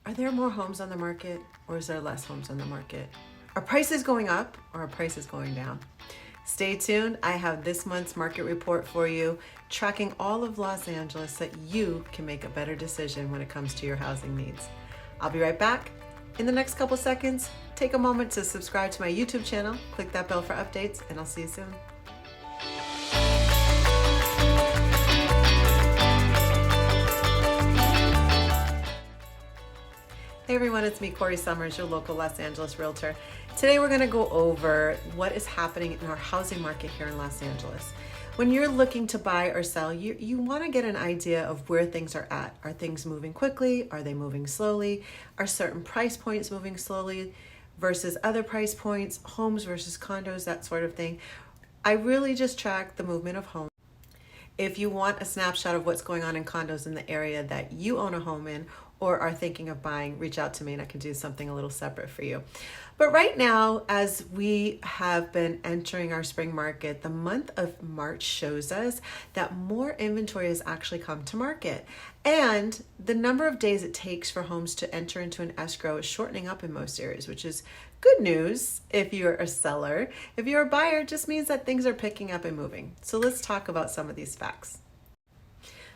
Are there more homes on the market, or is there less homes on the market? Are prices going up, or are prices going down? Stay tuned. I have this month's market report for you, tracking all of Los Angeles so that you can make a better decision when it comes to your housing needs. I'll be right back. In the next couple seconds, take a moment to subscribe to my YouTube channel, click that bell for updates, and I'll see you soon. Hey everyone, it's me, Corrie Sommers, your local Los Angeles realtor. Today we're going to go over what is happening in our housing market here in Los Angeles. When you're looking to buy or sell, you want to get an idea of where things are at. Are things moving quickly? Are they moving slowly? Are certain price points moving slowly versus other price points, homes versus condos, that sort of thing. I really just track the movement of homes. If you want a snapshot of what's going on in condos in the area that you own a home in or are thinking of buying, reach out to me and I can do something a little separate for you. But right now, as we have been entering our spring market, the month of March shows us that more inventory has actually come to market. And the number of days it takes for homes to enter into an escrow is shortening up in most areas, which is good news if you're a seller. If you're a buyer, it just means that things are picking up and moving. So let's talk about some of these facts.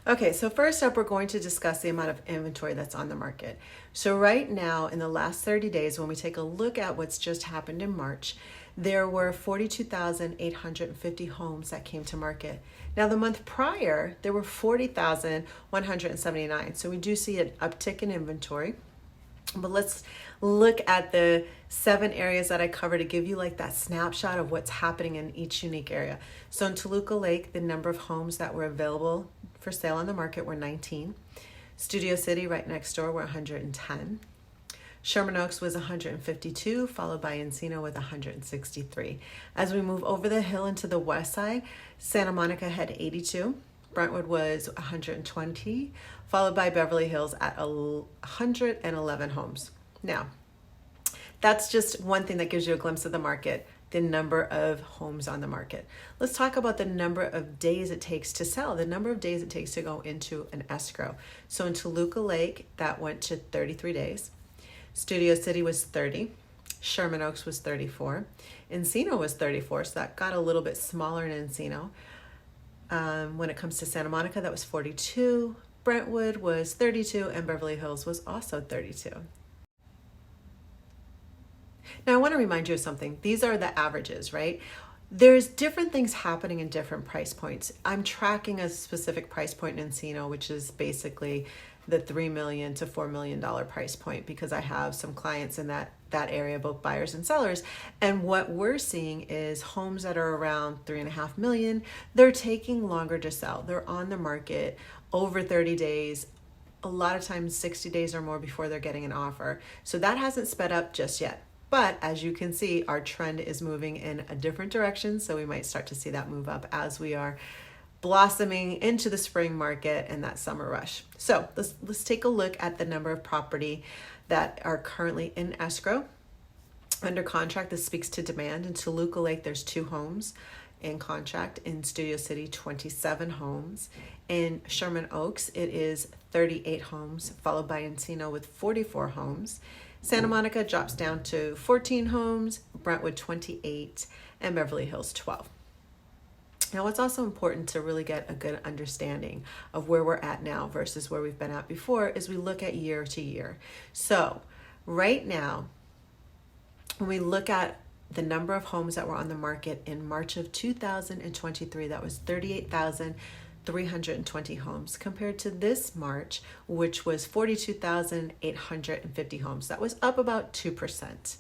Okay, so first up, we're going to discuss the amount of inventory that's on the market. So right now, in the last 30 days, when we take a look at what's just happened in March, there were 42,850 homes that came to market. Now, the month prior, there were 40,179. So we do see an uptick in inventory. But let's look at the 7 areas that I cover to give you like that snapshot of what's happening in each unique area. So in Toluca Lake, the number of homes that were available for sale on the market were 19. Studio City, right next door, were 110. Sherman Oaks was 152, followed by Encino with 163. As we move over the hill into the west side, Santa Monica had 82. Brentwood was 120, followed by Beverly Hills at 111 homes. Now, that's just one thing that gives you a glimpse of the market, the number of homes on the market. Let's talk about the number of days it takes to sell, the number of days it takes to go into an escrow. So in Toluca Lake, that went to 33 days. Studio City was 30. Sherman Oaks was 34. Encino was 34, so that got a little bit smaller in Encino. When it comes to Santa Monica, that was 42. Brentwood was 32, and Beverly Hills was also 32. Now, I want to remind you of something. These are the averages, right? There's different things happening in different price points. I'm tracking a specific price point in Encino, which is basically the $3 million to $4 million price point, because I have some clients in that area, both buyers and sellers. And what we're seeing is homes that are around $3.5 million. They're taking longer to sell. They're on the market over 30 days, a lot of times 60 days or more before they're getting an offer. So that hasn't sped up just yet. But as you can see, our trend is moving in a different direction. So we might start to see that move up as we are blossoming into the spring market and that summer rush. So let's take a look at the number of property that are currently in escrow under contract. This speaks to demand. In Toluca Lake, there's 2 homes in contract. In Studio City, 27 homes. In Sherman Oaks, it is 38 homes, followed by Encino with 44 homes. Santa Monica drops down to 14 homes, Brentwood 28, and Beverly Hills 12. Now, what's also important to really get a good understanding of where we're at now versus where we've been at before is we look at year to year. So right now, when we look at the number of homes that were on the market in March of 2023, that was 38,320 homes, compared to this March, which was 42,850 homes. That was up about 2%.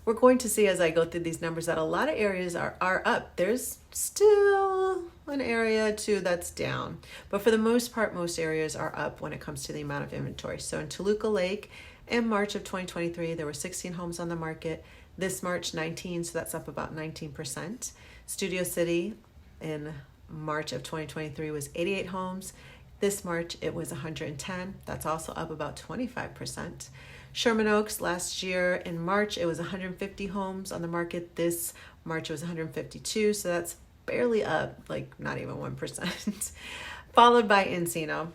We're going to see as I go through these numbers that a lot of areas are up. There's still an area or two that's down, but for the most part, most areas are up when it comes to the amount of inventory. So in Toluca Lake, in March of 2023, there were 16 homes on the market. This March, 19, so that's up about 19%. Studio City in March of 2023 was 88 homes. This March, it was 110. That's also up about 25%. Sherman Oaks last year in March, it was 150 homes on the market. This March, it was 152. So that's barely up, like not even 1%. Followed by Encino.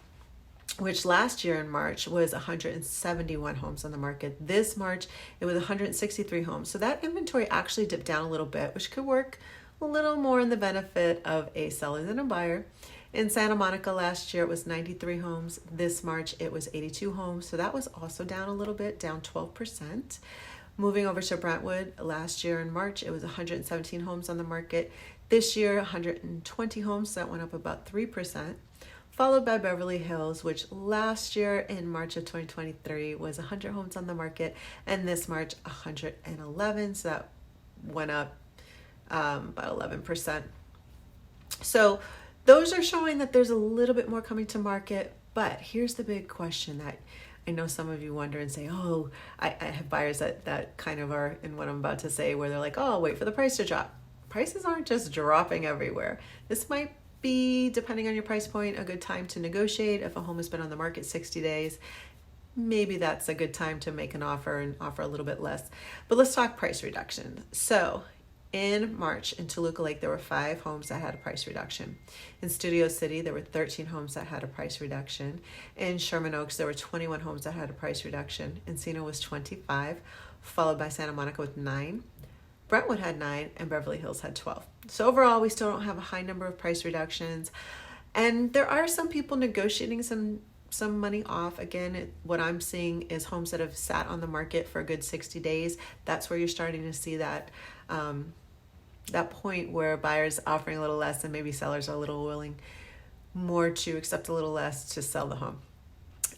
which last year in March was 171 homes on the market. This March, it was 163 homes. So that inventory actually dipped down a little bit, which could work a little more in the benefit of a seller than a buyer. In Santa Monica last year, it was 93 homes. This March, it was 82 homes. So that was also down a little bit, down 12%. Moving over to Brentwood, last year in March, it was 117 homes on the market. This year, 120 homes. So that went up about 3%. Followed by Beverly Hills, which last year in March of 2023 was 100 homes on the market, and this March 111, so that went up about 11%. So those are showing that there's a little bit more coming to market, but here's the big question that I know some of you wonder and say, oh, I have buyers that kind of are in what I'm about to say, where they're like, oh, wait for the price to drop. Prices aren't just dropping everywhere. This might be, depending on your price point, a good time to negotiate. If a home has been on the market 60 days, maybe that's a good time to make an offer and offer a little bit less. But let's talk price reduction. So in March in Toluca Lake, there were 5 homes that had a price reduction. In Studio City, there were 13 homes that had a price reduction. In Sherman Oaks, there were 21 homes that had a price reduction. Encino was 25, followed by Santa Monica with 9. Brentwood had 9 and Beverly Hills had 12. So overall, we still don't have a high number of price reductions. And there are some people negotiating some money off. Again, what I'm seeing is homes that have sat on the market for a good 60 days. That's where you're starting to see that that point where buyers offering a little less and maybe sellers are a little willing more to accept a little less to sell the home.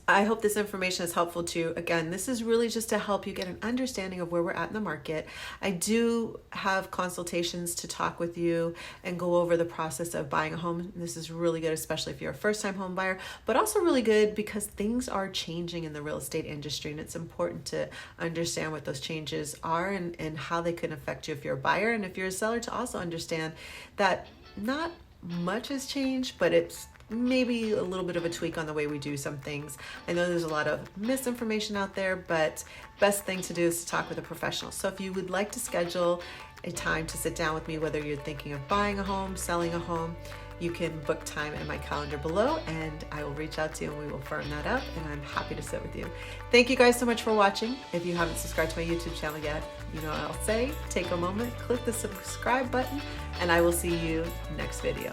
I hope this information is helpful to you. Again, this is really just to help you get an understanding of where we're at in the market. I do have consultations to talk with you and go over the process of buying a home. This is really good, especially if you're a first-time home buyer, but also really good because things are changing in the real estate industry, and it's important to understand what those changes are and how they can affect you if you're a buyer, and if you're a seller, to also understand that not much has changed, but it's maybe a little bit of a tweak on the way we do some things. I know there's a lot of misinformation out there, but best thing to do is to talk with a professional. So if you would like to schedule a time to sit down with me, whether you're thinking of buying a home, selling a home, you can book time in my calendar below and I will reach out to you and we will firm that up, and I'm happy to sit with you. Thank you guys so much for watching. If you haven't subscribed to my YouTube channel yet, you know what I'll say, take a moment, click the subscribe button, and I will see you next video.